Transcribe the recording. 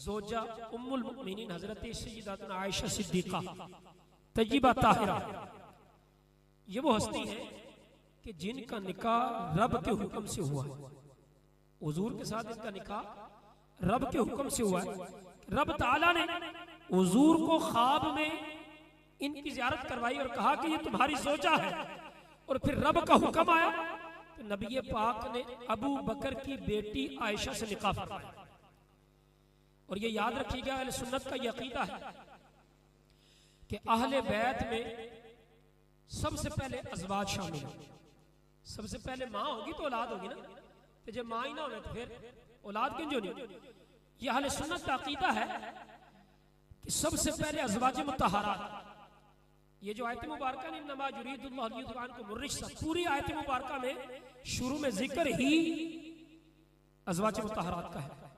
ज़ोजा उम्मुल मुमिनीन हजरत सय्यदातुना आयशा सिद्दीक़ा तय्यबा ताहिरा, ये वो हस्ती है कि जिनका निकाह रब के हुक्म से हुआ है। हुजूर के साथ इनका निकाह रब के हुक्म से हुआ है। रब ताला ने हुजूर को ख्वाब में इनकी ज़ियारत करवाई और कहा कि ये तुम्हारी ज़ोजा है, और फिर रब का हुक्म आया तो नबी पाक ने अबू बकर की बेटी आयशा से निकाह फरमाया। और ये याद रखिएगा, अहले सुन्नत का ये अकीदा है कि अहले बैत में सबसे पहले अज़वाज शामिल है। सबसे पहले माँ होगी तो औलाद होगी ना, तो जब माँ ही ना हो तो फिर औलाद क्यों जो नहीं। ये अहले सुन्नत का अकीदा है कि सबसे पहले अज़वाज मुतहहारात, ये जो आयत मुबारका ने इन्नमा युरीदुल्लाहु लियुज़हिबा अन्कुम अर्रिज्स, पूरी आयत मुबारका में शुरू में जिक्र ही अज़वाज मुतहहारात का है।